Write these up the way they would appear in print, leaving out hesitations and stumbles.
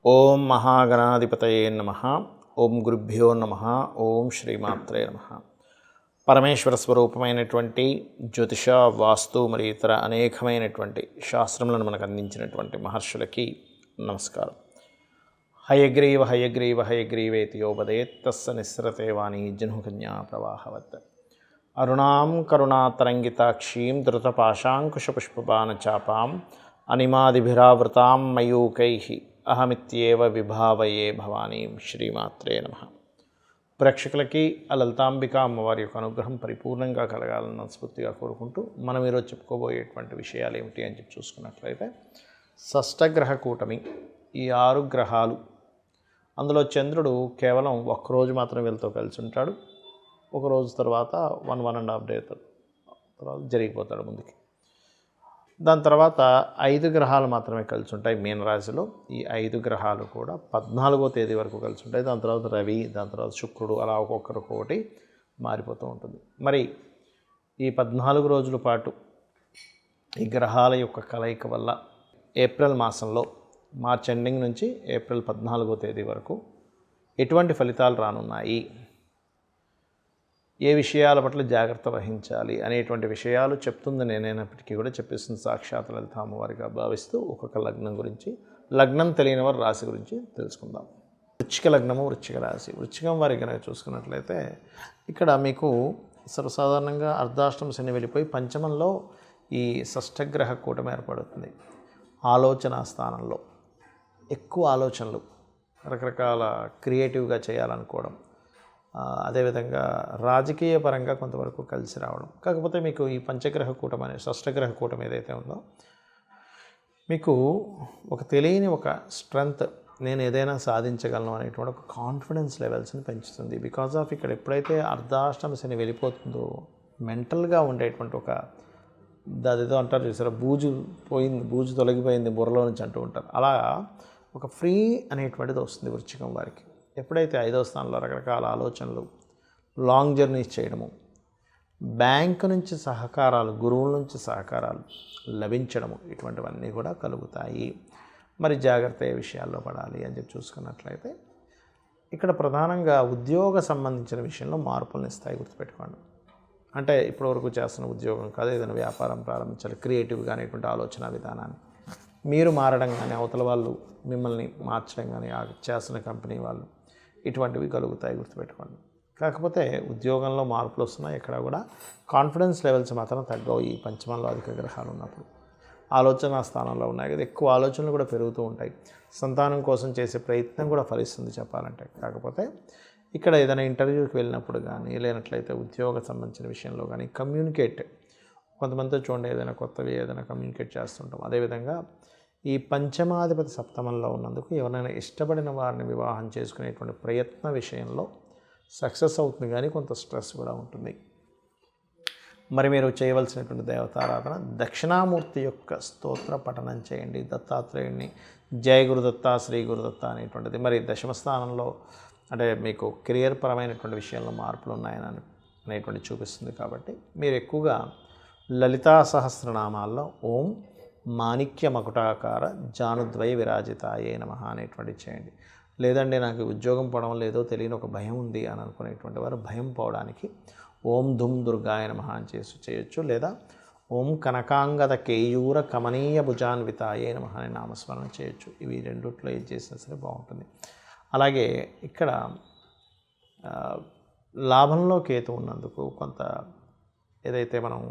ఓం మహాగణాధిపతయే నమః. ఓం గురుభ్యో నమః. ఓం శ్రీమాత్రే నమః. పరమేశ్వర స్వరూపమైనటువంటి జ్యోతిష, వాస్తు మరియు ఇతర అనేకమైనటువంటి శాస్త్రములను మనకు అందించినటువంటి మహర్షులకి నమస్కారం. హయగ్రీవ హయగ్రీవ హయగ్రీవేతి యోపదేత్ తస్స నిస్సరతే వాణి జహ్నుకన్యా ప్రవాహవత్. అరుణాం కరుణాతరంగితాక్షీం ధృతపాశాంకుశపుష్పబాణచాపాం అనిమాదిభిరావృతాం మయూకైః అహమిత్యేవ విభావయే భవానీం. శ్రీమాత్రే నమః. ప్రేక్షకులకి ఆ లలితాంబిక అమ్మవారి యొక్క అనుగ్రహం పరిపూర్ణంగా కలగాలని మనస్ఫూర్తిగా కోరుకుంటూ మనం ఈరోజు చెప్పుకోబోయేటువంటి విషయాలు ఏమిటి అని చెప్పి చూసుకున్నట్లయితే, షష్టగ్రహ కూటమి, ఈ 6 గ్రహాలు, అందులో చంద్రుడు కేవలం ఒక్కరోజు మాత్రం వీళ్ళతో కలిసి ఉంటాడు. ఒక రోజు తర్వాత 1.5 డే తర్వాత జరిగిపోతాడు ముందుకి. దాని తర్వాత 5 గ్రహాలు మాత్రమే కలిసి ఉంటాయి మీనరాశిలో. ఈ 5 గ్రహాలు కూడా 14వ తేదీ వరకు కలిసి ఉంటాయి. దాని తర్వాత రవి, దాని తర్వాత శుక్రుడు, అలా ఒక్కొక్కటి మారిపోతూ ఉంటుంది. మరి ఈ 14 రోజుల పాటు ఈ గ్రహాల యొక్క కలయిక వల్ల ఏప్రిల్ మాసంలో, మార్చ్ ఎండింగ్ నుంచి ఏప్రిల్ 14వ తేదీ వరకు ఎటువంటి ఫలితాలు రానున్నాయి, ఏ విషయాల పట్ల జాగ్రత్త వహించాలి అనేటువంటి విషయాలు చెప్తుంది నేనైనప్పటికీ కూడా చెప్పేస్తుంది సాక్షాత్ లలిత అమ్మవారిగా భావిస్తూ ఒక్కొక్క లగ్నం గురించి, లగ్నం తెలియని వారి రాశి గురించి తెలుసుకుందాం. వృశ్చిక లగ్నము, వృశ్చిక రాశి. వృశ్చికం వారి కనుక చూసుకున్నట్లయితే ఇక్కడ మీకు సర్వసాధారణంగా అర్ధాష్టమ శని వెళ్ళిపోయి పంచమంలో ఈ షష్టగ్రహ కూటమి ఏర్పడుతుంది. ఆలోచన స్థానంలో ఎక్కువ ఆలోచనలు, రకరకాల క్రియేటివ్గా చేయాలనుకోవడం, అదేవిధంగా రాజకీయ పరంగా కొంతవరకు కలిసి రావడం. కాకపోతే మీకు ఈ పంచగ్రహ కూటమి అనే షష్టగ్రహ కూటమి ఏదైతే ఉందో, మీకు ఒక తెలియని ఒక స్ట్రెంగ్త్, నేను ఏదైనా సాధించగలను అనేటువంటి ఒక కాన్ఫిడెన్స్ లెవెల్స్ని పెంచుతుంది. బికాజ్ ఆఫ్ ఇక్కడ ఎప్పుడైతే అర్ధాష్టమ శని వెళ్ళిపోతుందో మెంటల్గా ఉండేటువంటి ఒక, అదేదో అంటారు చూసారా, బూజు తొలగిపోయింది బుర్రలో నుంచి అంటూ ఉంటారు. అలా ఒక ఫ్రీ అనేటువంటిది వస్తుంది వృశ్చికం వారికి. ఎప్పుడైతే 5వ స్థానంలో రకరకాల ఆలోచనలు, లాంగ్ జర్నీస్ చేయడము, బ్యాంకు నుంచి సహకారాలు, గురువుల నుంచి సహకారాలు లభించడము, ఇటువంటివన్నీ కూడా కలుగుతాయి. మరి జాగ్రత్త ఏ విషయాల్లో పడాలి అని చెప్పి చూసుకున్నట్లయితే, ఇక్కడ ప్రధానంగా ఉద్యోగ సంబంధించిన విషయంలో మార్పులను ఇస్తాయి, గుర్తుపెట్టుకోండి. అంటే ఇప్పటివరకు చేస్తున్న ఉద్యోగం కాదు, ఏదైనా వ్యాపారం ప్రారంభించాలి, క్రియేటివ్గా అనేటువంటి ఆలోచన విధానాన్ని మీరు మారడం కానీ, అవతల వాళ్ళు మిమ్మల్ని మార్చడం కానీ, చేస్తున్న కంపెనీ వాళ్ళు, ఇటువంటివి కలుగుతాయి, గుర్తుపెట్టుకోండి. కాకపోతే ఉద్యోగంలో మార్పులు వస్తున్నాయి, ఎక్కడ కూడా కాన్ఫిడెన్స్ లెవెల్స్ మాత్రం తగ్గవు. ఈ పంచమంలో అధిక గ్రహాలు ఉన్నప్పుడు ఆలోచన స్థానంలో ఉన్నాయి కదా, ఎక్కువ ఆలోచనలు కూడా పెరుగుతూ ఉంటాయి. సంతానం కోసం చేసే ప్రయత్నం కూడా ఫలిస్తుంది చెప్పాలంటే. కాకపోతే ఇక్కడ ఏదైనా ఇంటర్వ్యూకి వెళ్ళినప్పుడు కానీ, లేనట్లయితే ఉద్యోగ సంబంధించిన విషయంలో కానీ, కమ్యూనికేట్, కొంతమందితో చూడండి ఏదైనా కొత్తవి ఏదైనా కమ్యూనికేట్ చేస్తుంటాం. అదేవిధంగా ఈ పంచమాధిపతి సప్తమంలో ఉన్నందుకు ఎవరైనా ఇష్టపడిన వారిని వివాహం చేసుకునేటువంటి ప్రయత్న విషయంలో సక్సెస్ అవుతుంది, కానీ కొంత స్ట్రెస్ కూడా ఉంటుంది. మరి మీరు చేయవలసినటువంటి దేవతారాధన, దక్షిణామూర్తి యొక్క స్తోత్ర పఠనం చేయండి. దత్తాత్రేయుడిని జయ గురుదత్త, శ్రీ గురుదత్త అనేటువంటిది. మరి దశమస్థానంలో అంటే మీకు కెరియర్ పరమైనటువంటి విషయంలో మార్పులు ఉన్నాయని అనేటువంటి చూపిస్తుంది. కాబట్టి మీరు ఎక్కువగా లలితా సహస్రనామాల్లో ఓం మాణిక్య మకుటాకార జానుద్వయ విరాజితాయే నమః అనేటువంటి చేయండి. లేదండి నాకు ఉద్యోగం పోవడం లేదో తెలియని ఒక భయం ఉంది అని అనుకునేటువంటి వారు భయం పోవడానికి ఓం ధుమ్ దుర్గాయ నమః అని చేయొచ్చు. లేదా ఓం కనకాంగద కేయూర కమనీయ భుజాన్వితాయే నమః అనే నామస్మరణ చేయొచ్చు. ఇవి రెండిట్లో ఏది చేసినా సరే బాగుంటుంది. అలాగే ఇక్కడ లాభంలో కేతు ఉన్నందుకు కొంత ఏదైతే మనం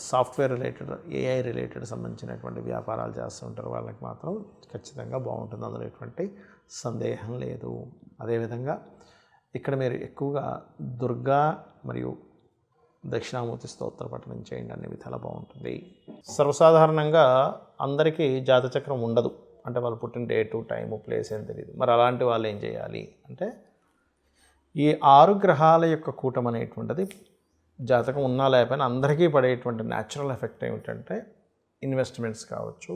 సాఫ్ట్వేర్ రిలేటెడ్, ఏఐ రిలేటెడ్ సంబంధించినటువంటి వ్యాపారాలు చేస్తూ ఉంటారు వాళ్ళకి మాత్రం ఖచ్చితంగా బాగుంటుంది, అందులో ఎటువంటి సందేహం లేదు. అదేవిధంగా ఇక్కడ మీరు ఎక్కువగా దుర్గా మరియు దక్షిణామూర్తి స్తోత్ర పఠనం చేయండి, అన్ని విధాలా బాగుంటుంది. సర్వసాధారణంగా అందరికీ జాతచక్రం ఉండదు, అంటే వాళ్ళు పుట్టిన డేటు, టైము, ప్లేస్ ఏం తెలియదు. మరి అలాంటి వాళ్ళు ఏం చేయాలి అంటే, ఈ 6 గ్రహాల యొక్క కూటమి అనేటువంటిది జాతకం ఉన్నా లేకపోయినా అందరికీ పడేటువంటి న్యాచురల్ ఎఫెక్ట్ ఏమిటంటే, ఇన్వెస్ట్మెంట్స్ కావచ్చు,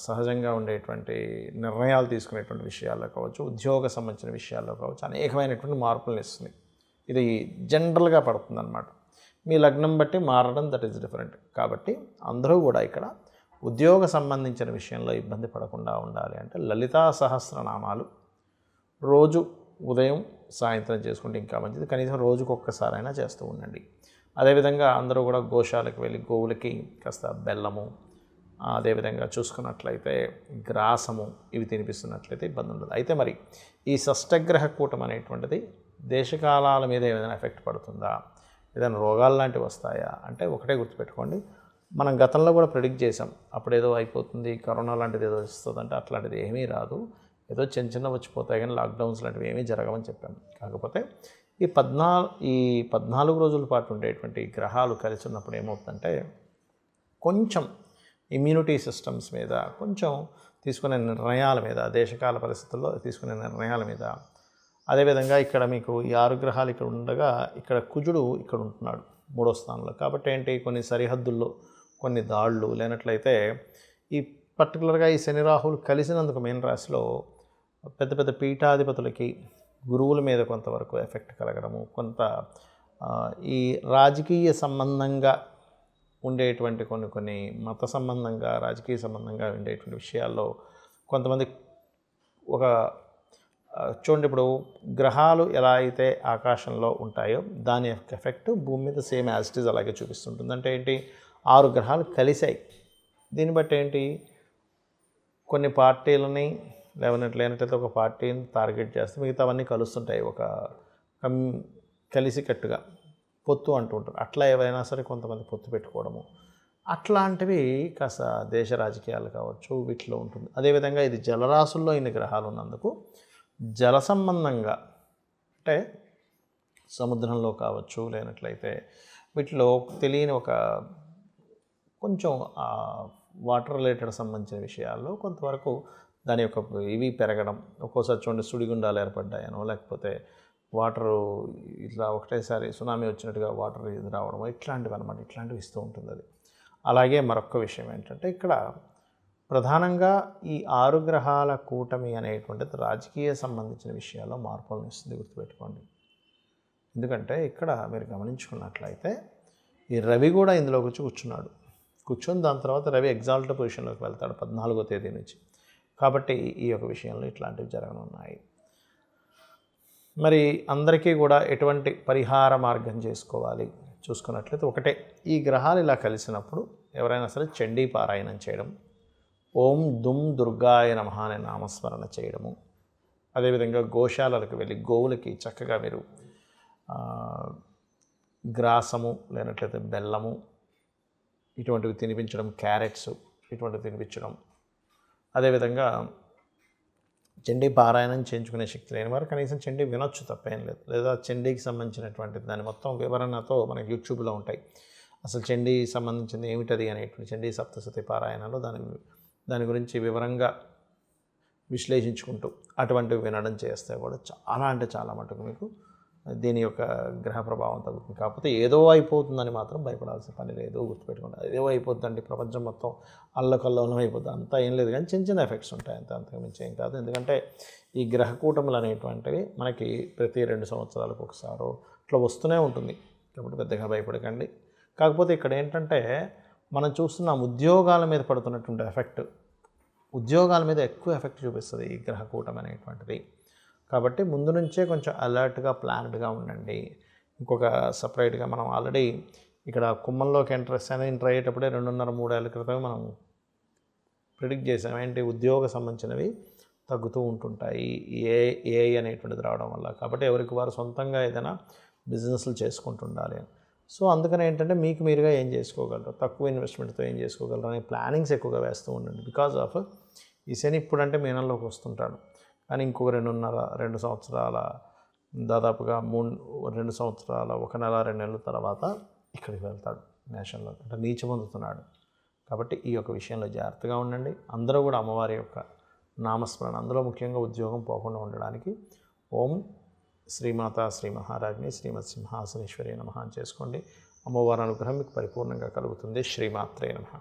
సహజంగా ఉండేటువంటి నిర్ణయాలు తీసుకునేటువంటి విషయాల్లో కావచ్చు, ఉద్యోగ సంబంధించిన విషయాల్లో కావచ్చు, అనేకమైనటువంటి మార్పులను ఇస్తుంది. ఇది జనరల్గా పడుతుంది అన్నమాట. మీ లగ్నం బట్టి మారడం దట్ ఈస్ డిఫరెంట్. కాబట్టి అందరూ కూడా ఇక్కడ ఉద్యోగ సంబంధించిన విషయంలో ఇబ్బంది పడకుండా ఉండాలి అంటే లలితా సహస్రనామాలు రోజు ఉదయం సాయంత్రం చేసుకుంటే ఇంకా మంచిది. కనీసం రోజుకు ఒక్కసారైనా చేస్తూ ఉండండి. అదేవిధంగా అందరూ కూడా గోశాలకు వెళ్ళి గోవులకి కాస్త బెల్లము, అదేవిధంగా చూసుకున్నట్లయితే గ్రాసము ఇవి తినిపిస్తున్నట్లయితే ఇబ్బంది ఉండదు. అయితే మరి ఈ షష్టగ్రహ కూటం అనేటువంటిది దేశకాలాల మీద ఏదైనా ఎఫెక్ట్ పడుతుందా, ఏదైనా రోగాలు లాంటివి వస్తాయా అంటే ఒకటే గుర్తుపెట్టుకోండి, మనం గతంలో కూడా ప్రిడిక్ట్ చేసాం. అప్పుడు ఏదో అయిపోతుంది, కరోనా లాంటిది ఏదో వస్తుంది అంటే అట్లాంటిది ఏమీ రాదు, ఏదో చిన్న వచ్చిపోతాయి కానీ లాక్డౌన్స్ లాంటివి ఏమీ జరగమని చెప్పాము. కాకపోతే ఈ 14 రోజుల పాటు ఉండేటువంటి గ్రహాలు కలిసి ఉన్నప్పుడు ఏమవుతుందంటే కొంచెం ఇమ్యూనిటీ సిస్టమ్స్ మీద, కొంచెం తీసుకునే నిర్ణయాల మీద, దేశకాల పరిస్థితుల్లో తీసుకునే నిర్ణయాల మీద, అదేవిధంగా ఇక్కడ మీకు ఈ 6 గ్రహాలు ఇక్కడ ఉండగా ఇక్కడ కుజుడు ఇక్కడ ఉంటున్నాడు 3వ స్థానంలో. కాబట్టి ఏంటి, కొన్ని సరిహద్దుల్లో కొన్ని దాళ్ళు లేనట్లయితే ఈ పర్టికులర్గా ఈ శని రాహువులు కలిసినందుకు మీన రాశిలో పెద్ద పెద్ద పీఠాధిపతులకి, గురువుల మీద కొంతవరకు ఎఫెక్ట్ కలగడము, కొంత ఈ రాజకీయ సంబంధంగా ఉండేటువంటి కొన్ని మత సంబంధంగా, రాజకీయ సంబంధంగా ఉండేటువంటి విషయాల్లో కొంతమంది ఒక చూడండి, ఇప్పుడు గ్రహాలు ఎలా అయితే ఆకాశంలో ఉంటాయో దాని యొక్క ఎఫెక్ట్ భూమి మీద సేమ్ యాజ్ ఇట్ ఈజ్ అలాగే చూపిస్తుంటుంది. అంటే ఏంటి, 6 గ్రహాలు కలిసాయి. దీన్ని బట్టి ఏంటి, కొన్ని పార్టీలని లేనట్లయితే ఒక పార్టీని టార్గెట్ చేస్తే మిగతావన్నీ కలుస్తుంటాయి, ఒక కలిసికట్టుగా పొత్తు అంటూ ఉంటారు. అట్లా ఏవైనా సరే కొంతమంది పొత్తు పెట్టుకోవడము అట్లాంటివి కాస్త దేశ రాజకీయాలు కావచ్చు వీటిలో ఉంటుంది. అదేవిధంగా ఇది జలరాశుల్లో ఇన్ని గ్రహాలు ఉన్నందుకు జల సంబంధంగా అంటే సముద్రంలో కావచ్చు లేనట్లయితే వీటిలో తెలియని ఒక కొంచెం వాటర్ రిలేటెడ్ సంబంధించిన విషయాల్లో కొంతవరకు దాని యొక్క ఇవి పెరగడం, ఒక్కోసారి చూడండి సుడిగుండాలు ఏర్పడ్డాయనో లేకపోతే వాటరు ఇట్లా ఒకటేసారి సునామీ వచ్చినట్టుగా వాటర్ ఇది రావడం, ఇట్లాంటివి అనమాట, ఇట్లాంటివి ఇస్తూ ఉంటుంది అది. అలాగే మరొక విషయం ఏంటంటే ఇక్కడ ప్రధానంగా ఈ 6 గ్రహాల కూటమి అనేటువంటిది రాజకీయ సంబంధించిన విషయాల్లో మార్పులను ఇస్తుంది, గుర్తుపెట్టుకోండి. ఎందుకంటే ఇక్కడ మీరు గమనించుకున్నట్లయితే ఈ రవి కూడా ఇందులోకి వచ్చి కూర్చొని దాని తర్వాత రవి ఎగ్జాల్ట్ పొజిషన్లోకి వెళ్తాడు 14వ తేదీ నుంచి. కాబట్టి ఈ యొక్క విషయంలో ఇట్లాంటివి జరగనున్నాయి. మరి అందరికీ కూడా ఎటువంటి పరిహార మార్గం చేసుకోవాలి చూసుకున్నట్లయితే ఒకటే, ఈ గ్రహాలు ఇలా కలిసినప్పుడు ఎవరైనా సరే చండీ పారాయణం చేయడం, ఓం దుమ్ దుర్గాయ నమః అనే నామస్మరణ చేయడము, అదేవిధంగా గోశాలలకు వెళ్ళి గోవులకి చక్కగా మీరు గ్రాసము లేనట్లయితే బెల్లము ఇటువంటివి తినిపించడం, క్యారెట్స్ ఇటువంటివి తినిపించడం, అదేవిధంగా చండీ పారాయణం చేయించుకునే శక్తి లేని వారు కనీసం చండీ వినొచ్చు, తప్పేం లేదు. లేదా చండీకి సంబంధించినటువంటి దాని మొత్తం వివరణతో మనకి యూట్యూబ్లో ఉంటాయి. అసలు చండీ సంబంధించింది ఏమిటది అనేటువంటి చండీ సప్తశతి పారాయణలో దాని గురించి వివరంగా విశ్లేషించుకుంటూ అటువంటివి వినడం చేస్తే కూడా చాలా అంటే చాలా మటుకు మీకు దీని యొక్క గ్రహ ప్రభావం తగ్గుతుంది. కాకపోతే ఏదో అయిపోతుందని మాత్రం భయపడాల్సిన పని లేదు, గుర్తుపెట్టుకోండి. ఏదో అయిపోతుందండి, ప్రపంచం మొత్తం అల్లకల్లోలం అయిపోతుంది అంతా ఏం లేదు, కానీ చిన్న ఎఫెక్ట్స్ ఉంటాయి, అంతకు మించి ఏం కాదు. ఎందుకంటే ఈ గ్రహ కూటములు అనేటువంటివి మనకి ప్రతి 2 సంవత్సరాలకు ఒకసారో ఇట్లా వస్తూనే ఉంటుంది. కాబట్టి పెద్దగా భయపడకండి. కాకపోతే ఇక్కడ ఏంటంటే మనం చూస్తున్నాం ఉద్యోగాల మీద పడుతున్నటువంటి ఎఫెక్ట్, ఉద్యోగాల మీద ఎక్కువ ఎఫెక్ట్ చూపిస్తుంది ఈ గ్రహ కూటమి అనేటువంటిది. కాబట్టి ముందు నుంచే కొంచెం అలర్ట్గా ప్లాన్డ్గా ఉండండి. ఇంకొక సపరేట్గా మనం ఆల్రెడీ ఇక్కడ కుంభంలోకి ఎంటర్ అయ్యేటప్పుడే 2.5-3 ఏళ్ళ క్రితమే మనం ప్రిడిక్ట్ చేసాం. ఏంటి, ఉద్యోగ సంబంధించినవి తగ్గుతూ ఉంటుంటాయి ఏఐ అనేటువంటిది రావడం వల్ల. కాబట్టి ఎవరికి వారు సొంతంగా ఏదైనా బిజినెస్లు చేసుకుంటుండాలి. సో అందుకని ఏంటంటే మీకు మీరుగా ఏం చేసుకోగలరు, తక్కువ ఇన్వెస్ట్మెంట్తో ఏం చేసుకోగలరు అనే ప్లానింగ్స్ ఎక్కువగా వేస్తూ ఉండండి. బికాజ్ ఆఫ్ ఈ శని ఇప్పుడంటే మీనంలోకి వస్తుంటాడు, కానీ ఇంకొక 2 సంవత్సరాల దాదాపుగా 2 సంవత్సరాల 1 నెల 2 నెలల తర్వాత ఇక్కడికి వెళ్తాడు మేషంలో, అంటే నీచ పొందుతున్నాడు. కాబట్టి ఈ యొక్క విషయంలో జాగ్రత్తగా ఉండండి. అందరూ కూడా అమ్మవారి యొక్క నామస్మరణ, అందులో ముఖ్యంగా ఉద్యోగం పోకుండా ఉండడానికి ఓం శ్రీమాత శ్రీ మహారాజ్ని శ్రీమత్ సింహాసనేశ్వరి నమః అని చేసుకోండి. అమ్మవారి అనుగ్రహం మీకు పరిపూర్ణంగా కలుగుతుంది. శ్రీమాత్రే నమః.